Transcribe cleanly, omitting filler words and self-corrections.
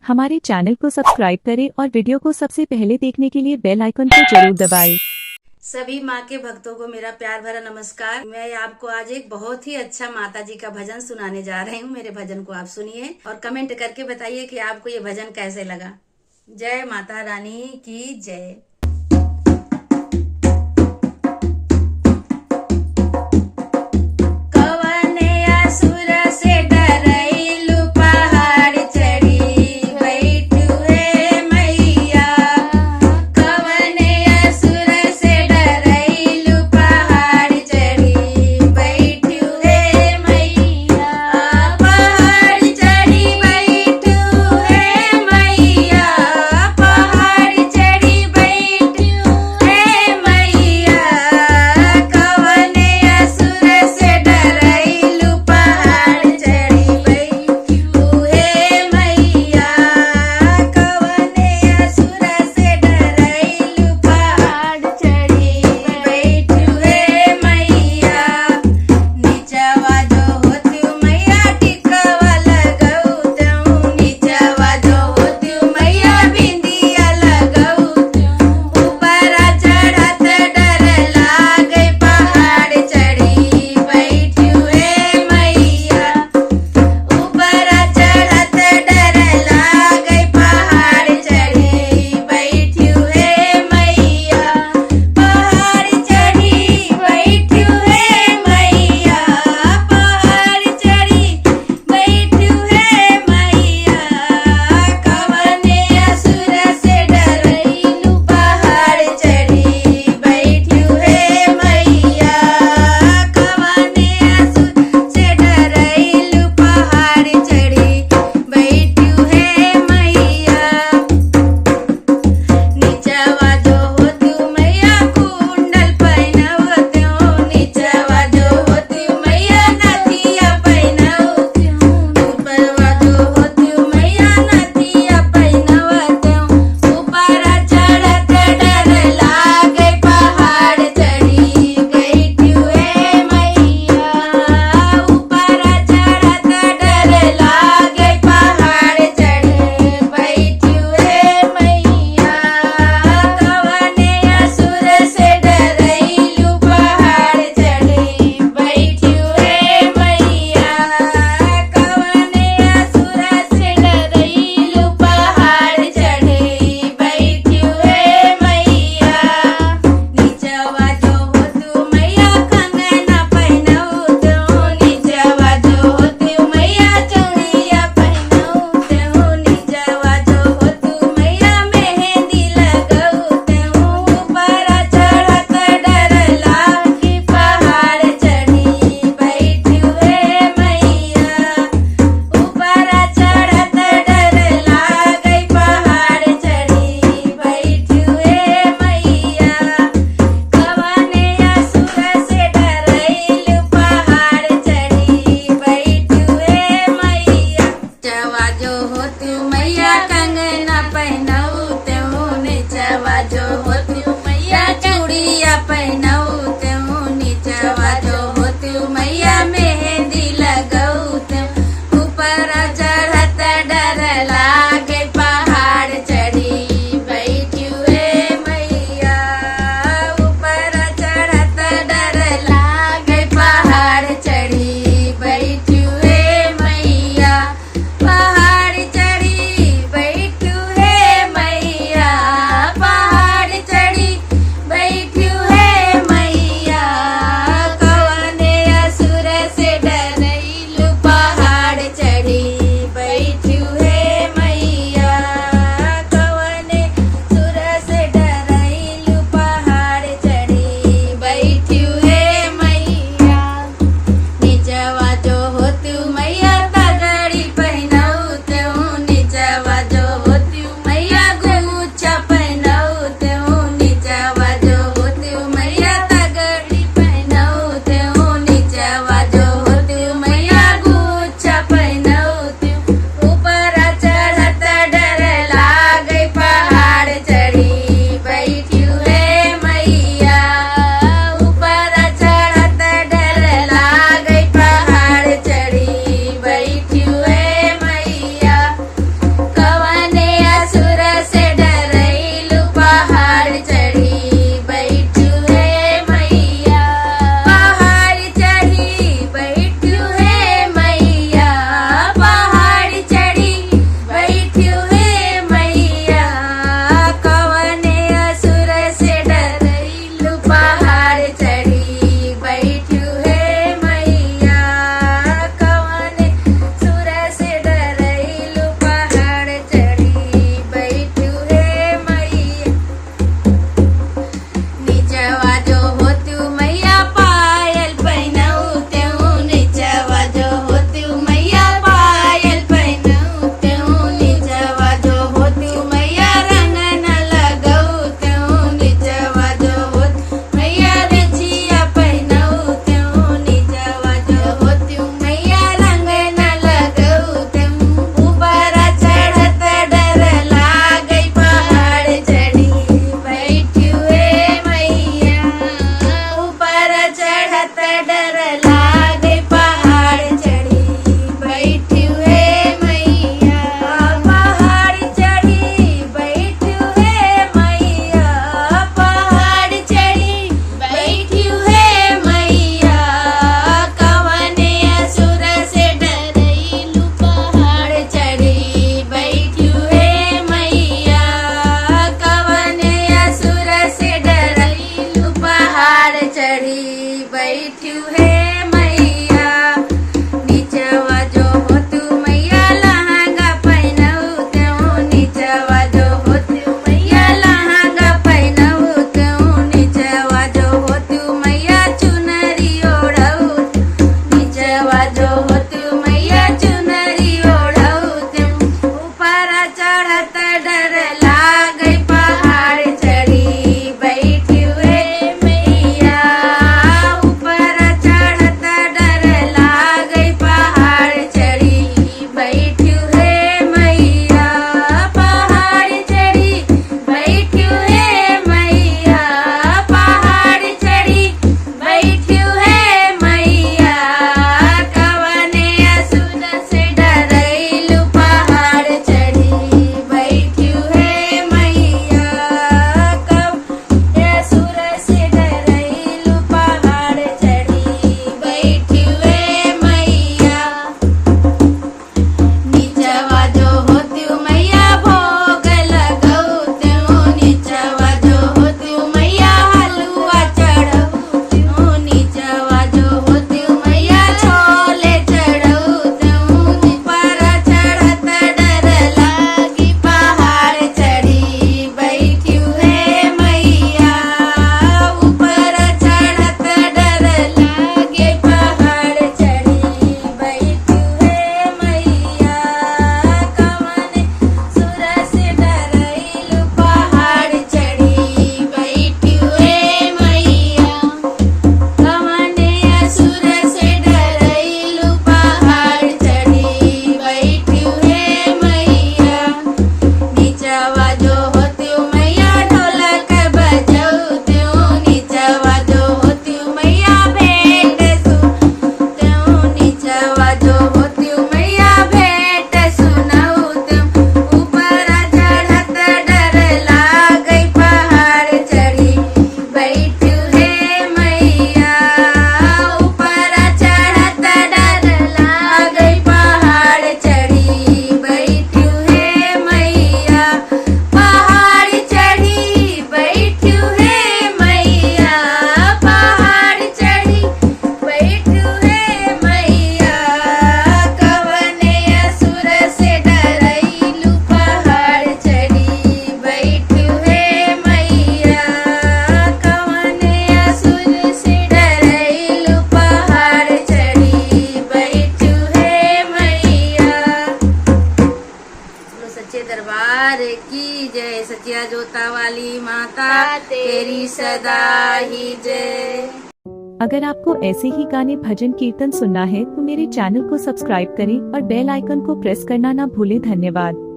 हमारे चैनल को सब्सक्राइब करें और वीडियो को सबसे पहले देखने के लिए बेल आइकन को जरूर दबाएं। सभी माँ के भक्तों को मेरा प्यार भरा नमस्कार। मैं आपको आज एक बहुत ही अच्छा माता जी का भजन सुनाने जा रही हूँ। मेरे भजन को आप सुनिए और कमेंट करके बताइए कि आपको ये भजन कैसे लगा। जय माता रानी की जय। चढ़त डर लागई पहाड़ चढ़ी बैठी हुए मैया ऊपर चढ़त डर लागई पहाड़ चढ़ी बैठी हुए मैया पहाड़ चढ़ी बैठी हुए मैया पहाड़ चढ़ी बैठी हुए मैया कवने असुर से डरैलू पहाड़ चढ़ी बैठी हुए मैया कब असुर से डरैलू पहाड़ चढ़ी बैठी हुए मैया नीचवा जो होती मैया भोग लगौती नीचवा जो होती मैया हलवा चढ़ौती नीचवा जो होती मैया छोले चढ़ौती ऊपर चढ़त डर लागी पहाड़ चढ़ी बैठी हुए मैया ऊपर चढ़त डर लागे पहाड़ चढ़ी बैठी हुए मैया कवने सुर से डरैलू पहाड़ चढ़ी बैठी हुए मैया कवने असुर से डरैलू पहाड़ चढ़ी बैठी हुए मैया नीचवा जो होती मैया ढोलक बजौती नीचवा जो होती मैया भेंट सुनती नीचवा जो होती मैया भेंट सुनौती ऊपर चढ़त डर लागई पहाड़ चढ़ी बैठी हुए मैया ऊपर चढ़त डर लागई पहाड़ चढ़ी बैठी हुए मैया पहाड़ चढ़ी बैठी हुए मैया पहाड़ चढ़ी बैठी हुए मैया कवने असुर से डरैलू पहाड़ चढ़ी बैठी हुए मैया कवने असुर से डरैलू पहाड़ चढ़ी बैठी हुए मैया। बोलो सच्चे दरबार की जय सचिया जोता वाली माता तेरी सदा ही जय। अगर आपको ऐसे ही गाने भजन कीर्तन सुनना है तो मेरे चैनल को सब्सक्राइब करें और बेल आइकन को प्रेस करना ना भूलें। धन्यवाद।